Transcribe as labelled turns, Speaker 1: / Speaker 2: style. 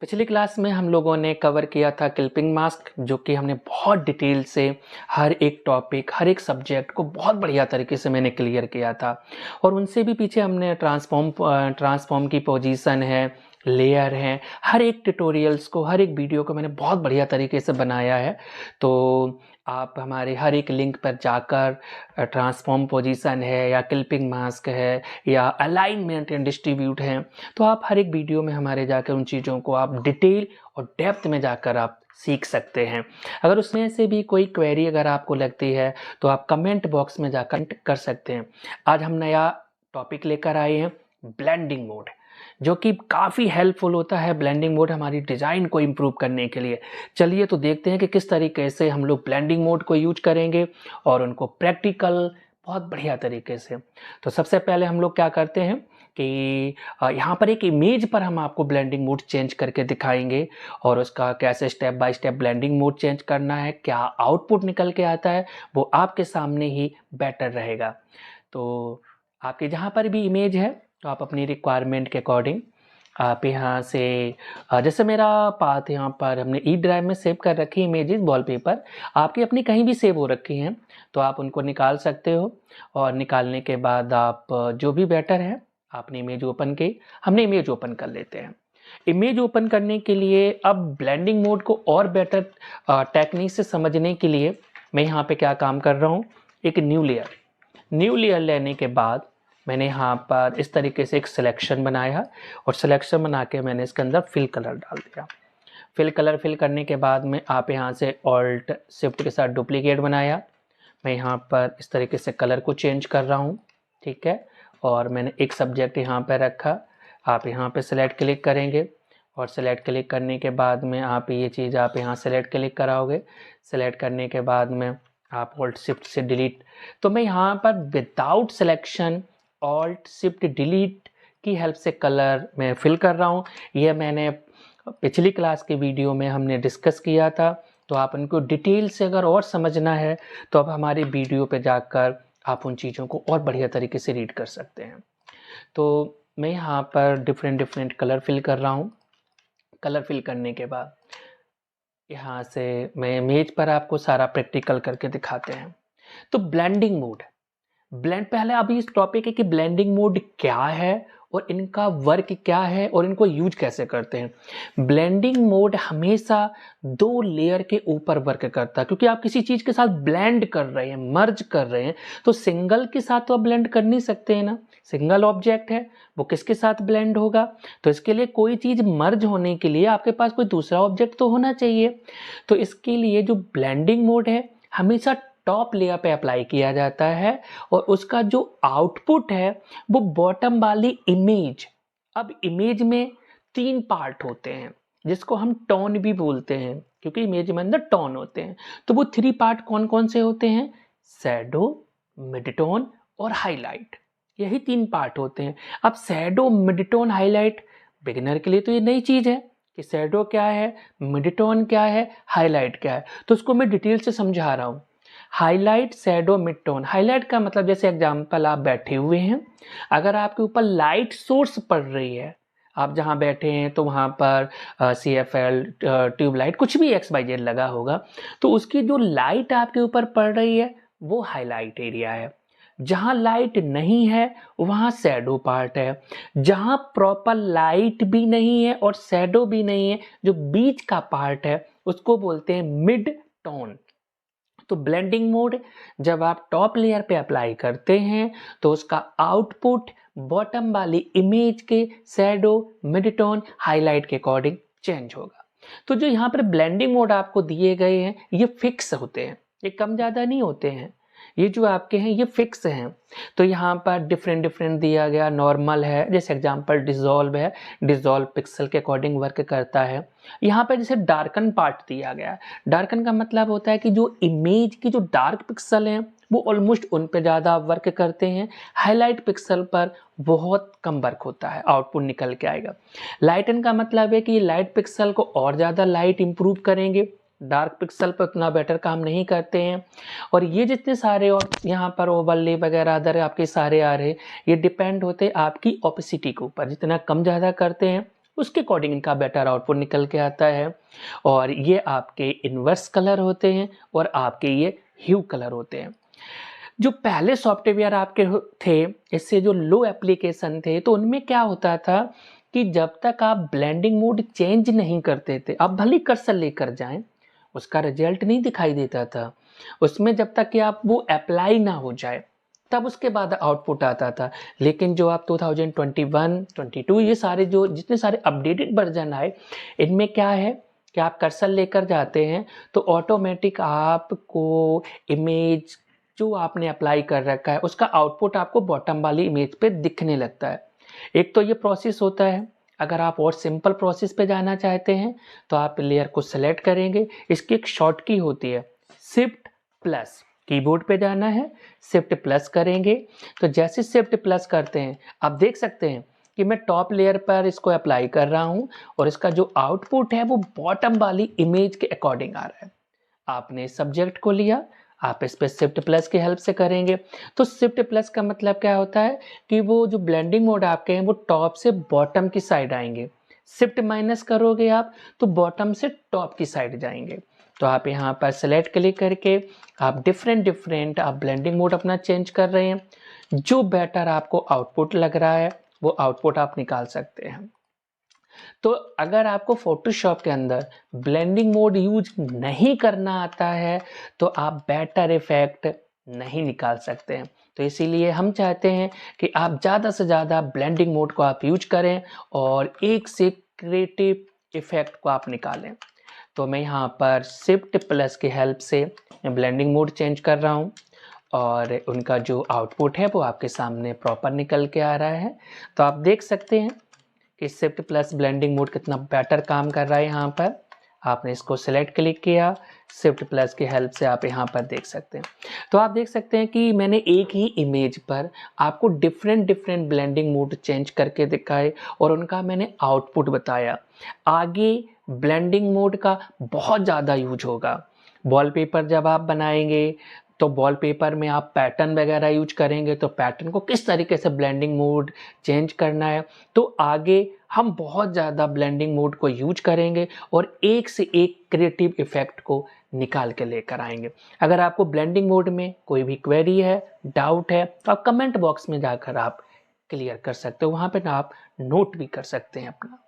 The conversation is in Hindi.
Speaker 1: पिछली क्लास में हम लोगों ने कवर किया था क्लिपिंग मास्क, जो कि हमने बहुत डिटेल से हर एक टॉपिक, हर एक सब्जेक्ट को बहुत बढ़िया तरीके से मैंने क्लियर किया था। और उनसे भी पीछे हमने ट्रांसफॉर्म की पोजीशन है, लेयर है, हर एक ट्यूटोरियल्स को, हर एक वीडियो को मैंने बहुत बढ़िया तरीके से बनाया है। तो आप हमारे हर एक लिंक पर जाकर ट्रांसफॉर्म पोजीशन है या क्लिपिंग मास्क है या अलाइनमेंट एंड डिस्ट्रीब्यूट है, तो आप हर एक वीडियो में हमारे जाकर उन चीज़ों को आप डिटेल और डेप्थ में जाकर आप सीख सकते हैं। अगर उसमें से भी कोई क्वेरी अगर आपको लगती है तो आप कमेंट बॉक्स में जाकर कर सकते हैं। आज हम नया टॉपिक लेकर आए हैं, ब्लेंडिंग मोड, जो कि काफ़ी हेल्पफुल होता है। ब्लेंडिंग मोड हमारी डिज़ाइन को इम्प्रूव करने के लिए। चलिए तो देखते हैं कि किस तरीके से हम लोग ब्लेंडिंग मोड को यूज करेंगे और उनको प्रैक्टिकल बहुत बढ़िया तरीके से। तो सबसे पहले हम लोग क्या करते हैं कि यहाँ पर एक इमेज पर हम आपको ब्लेंडिंग मोड चेंज करके दिखाएंगे और उसका कैसे step by step blending mode change करना है, क्या आउटपुट निकल के आता है, वो आपके सामने ही बेटर रहेगा। तो आपके जहाँ पर भी इमेज है तो आप अपनी रिक्वायरमेंट के अकॉर्डिंग आप यहाँ से जैसे मेरा पाथ यहाँ पर हमने ई ड्राइव में सेव कर रखी इमेजेस वॉलपेपर, आपकी अपनी कहीं भी सेव हो रखी हैं तो आप उनको निकाल सकते हो। और निकालने के बाद आप जो भी बेटर है आपने इमेज ओपन की, हमने इमेज ओपन कर लेते हैं। इमेज ओपन करने के लिए अब ब्लेंडिंग मोड को और बेटर टेक्निक से समझने के लिए मैं यहाँ पे क्या काम कर रहा हूँ, एक न्यू लेयर लेने के बाद मैंने यहाँ पर इस तरीके से एक सिलेक्शन बनाया और सिलेक्शन बना के मैंने इसके अंदर फिल कलर डाल दिया। फिल करने के बाद में आप यहाँ से ऑल्ट शिफ्ट के साथ डुप्लीकेट बनाया। मैं यहाँ पर इस तरीके से कलर को चेंज कर रहा हूँ, ठीक है। और मैंने एक सब्जेक्ट यहाँ पर रखा, आप यहाँ पे सेलेक्ट क्लिक करेंगे और सेलेक्ट क्लिक करने के बाद में आप ये चीज़ आप यहाँ सेलेक्ट क्लिक कराओगे। सेलेक्ट करने के बाद में आप ऑल्ट शिफ्ट से डिलीट, तो मैं यहाँ पर without selection alt shift delete की हेल्प से कलर मैं फिल कर रहा हूँ। यह मैंने पिछली क्लास के वीडियो में हमने डिस्कस किया था, तो आप उनको डिटेल से अगर और समझना है तो अब हमारे वीडियो पे जाकर आप उन चीज़ों को और बढ़िया तरीके से रीड कर सकते हैं। तो मैं यहाँ पर डिफरेंट कलर फिल कर रहा हूँ। कलर फिल करने के बाद यहाँ से मैं इमेज पर आपको सारा प्रैक्टिकल करके दिखाते हैं। तो ब्लेंडिंग मोड, पहले अभी इस टॉपिक है कि ब्लेंडिंग मोड क्या है और इनका वर्क क्या है और इनको यूज कैसे करते हैं। ब्लेंडिंग मोड हमेशा दो लेयर के ऊपर वर्क करता है, क्योंकि आप किसी चीज़ के साथ ब्लेंड कर रहे हैं, मर्ज कर रहे हैं, तो सिंगल के साथ तो आप ब्लेंड कर नहीं सकते हैं ना। सिंगल ऑब्जेक्ट है, वो किसके साथ ब्लेंड होगा, तो इसके लिए कोई चीज़ मर्ज होने के लिए आपके पास कोई दूसरा ऑब्जेक्ट तो होना चाहिए। तो इसके लिए जो ब्लेंडिंग मोड है हमेशा टॉप लेयर पे अप्लाई किया जाता है और उसका जो आउटपुट है वो बॉटम वाली इमेज। अब इमेज में तीन पार्ट होते हैं जिसको हम टोन भी बोलते हैं, क्योंकि इमेज में अंदर टोन होते हैं। तो वो थ्री पार्ट कौन कौन से होते हैं, शैडो, मिड टोन और हाईलाइट। यही तीन पार्ट होते हैं। अब shadow, mid tone, highlight beginner के लिए तो ये नई चीज है कि शैडो क्या है, मिड टोन क्या है, हाईलाइट क्या है। तो उसको मैं डिटेल से समझा रहा हूँ। Highlight, shadow, mid tone. Highlight का मतलब जैसे एग्जांपल आप बैठे हुए हैं, अगर आपके ऊपर लाइट सोर्स पड़ रही है, आप जहां बैठे हैं तो वहां पर CFL ट्यूबलाइट कुछ भी XYZ लगा होगा, तो उसकी जो लाइट आपके ऊपर पड़ रही है वो हाईलाइट एरिया है। जहां लाइट नहीं है वहां शैडो पार्ट है। जहां प्रॉपर लाइट भी नहीं है और शैडो भी नहीं है, जो बीच का पार्ट है, उसको बोलते हैं मिड टोन। तो ब्लेंडिंग मोड जब आप टॉप लेयर पे अप्लाई करते हैं तो उसका आउटपुट बॉटम वाली इमेज के शैडो, मिड टोन, हाईलाइट के अकॉर्डिंग चेंज होगा। तो जो यहाँ पर ब्लेंडिंग मोड आपको दिए गए हैं ये फिक्स होते हैं, ये कम ज़्यादा नहीं होते हैं। ये जो आपके हैं ये फिक्स हैं। तो यहाँ पर डिफरेंट दिया गया। नॉर्मल है, जैसे एग्जांपल डिसॉल्व है, डिसॉल्व पिक्सल के अकॉर्डिंग वर्क करता है। यहाँ पर जैसे डार्कन पार्ट दिया गया है, डार्कन का मतलब होता है कि जो इमेज की जो डार्क पिक्सल हैं वो ऑलमोस्ट उन पे ज़्यादा वर्क करते हैं। हाईलाइट पिक्सल पर बहुत कम वर्क होता है, आउटपुट निकल के आएगा। लाइटन का मतलब है कि लाइट पिक्सल को और ज़्यादा लाइट इंप्रूव करेंगे, डार्क पिक्सल पर उतना बेटर काम नहीं करते हैं। और ये जितने सारे और यहाँ पर ओवरले वगैरह अदर आपके सारे आ रहे, ये डिपेंड होते हैं आपकी ओपेसिटी के ऊपर। जितना कम ज़्यादा करते हैं उसके अकॉर्डिंग इनका बेटर आउटपुट निकल के आता है। और ये आपके इन्वर्स कलर होते हैं और आपके ये ह्यू कलर होते हैं। जो पहले सॉफ्टवेयर आपके थे, इससे जो लो एप्लीकेशन थे, तो उनमें क्या होता था कि जब तक आप ब्लेंडिंग मोड चेंज नहीं करते थे, आप भले कर्सर लेकर जाएं, उसका रिजल्ट नहीं दिखाई देता था उसमें, जब तक कि आप वो अप्लाई ना हो जाए तब उसके बाद आउटपुट आता था। लेकिन जो आप 2021, 22 ये सारे जो जितने सारे अपडेटेड वर्जन आए, इनमें क्या है कि आप कर्सर लेकर जाते हैं तो ऑटोमेटिक आपको इमेज जो आपने अप्लाई कर रखा है उसका आउटपुट आपको बॉटम वाली इमेज पे दिखने लगता है। एक तो ये प्रोसेस होता है। अगर आप और सिंपल प्रोसेस पे जाना चाहते हैं तो आप लेयर को सेलेक्ट करेंगे, इसकी एक शॉर्ट की होती है शिफ्ट प्लस, कीबोर्ड पे जाना है, शिफ्ट प्लस करेंगे। तो जैसे शिफ्ट प्लस करते हैं आप देख सकते हैं कि मैं टॉप लेयर पर इसको अप्लाई कर रहा हूं और इसका जो आउटपुट है वो बॉटम वाली इमेज के अकॉर्डिंग आ रहा है। आपने सब्जेक्ट को लिया, आप इस पर शिफ्ट प्लस की हेल्प से करेंगे। तो शिफ्ट प्लस का मतलब क्या होता है कि वो जो ब्लेंडिंग मोड आपके हैं वो टॉप से बॉटम की साइड आएंगे। शिफ्ट माइनस करोगे आप तो बॉटम से टॉप की साइड जाएंगे। तो आप यहाँ पर सेलेक्ट क्लिक करके आप डिफरेंट आप ब्लेंडिंग मोड अपना चेंज कर रहे हैं। जो बेटर आपको आउटपुट लग रहा है वो आउटपुट आप निकाल सकते हैं। तो अगर आपको फोटोशॉप के अंदर ब्लेंडिंग मोड यूज नहीं करना आता है तो आप बेटर इफेक्ट नहीं निकाल सकते हैं। तो इसीलिए हम चाहते हैं कि आप ज़्यादा से ज़्यादा ब्लेंडिंग मोड को आप यूज करें और एक से क्रिएटिव इफेक्ट को आप निकालें। तो मैं यहाँ पर शिफ्ट प्लस की हेल्प से ब्लेंडिंग मोड चेंज कर रहा हूँ और उनका जो आउटपुट है वो आपके सामने प्रॉपर निकल के आ रहा है। तो आप देख सकते हैं कि शिफ्ट प्लस ब्लेंडिंग मोड कितना बेटर काम कर रहा है। यहाँ पर आपने इसको सेलेक्ट क्लिक किया, शिफ्ट प्लस की हेल्प से आप यहाँ पर देख सकते हैं। तो आप देख सकते हैं कि मैंने एक ही इमेज पर आपको डिफरेंट ब्लेंडिंग मोड चेंज करके दिखाए और उनका मैंने आउटपुट बताया। आगे ब्लेंडिंग मोड का बहुत ज़्यादा यूज होगा। वॉलपेपर जब आप बनाएंगे तो वॉलपेपर में आप पैटर्न वगैरह यूज करेंगे तो पैटर्न को किस तरीके से ब्लेंडिंग मोड चेंज करना है, तो आगे हम बहुत ज़्यादा ब्लेंडिंग मोड को यूज करेंगे और एक से एक क्रिएटिव इफेक्ट को निकाल के लेकर आएंगे। अगर आपको ब्लेंडिंग मोड में कोई भी क्वेरी है, डाउट है, तो आप कमेंट बॉक्स में जाकर आप क्लियर कर सकते हो, वहाँ पे आप नोट भी कर सकते हैं अपना।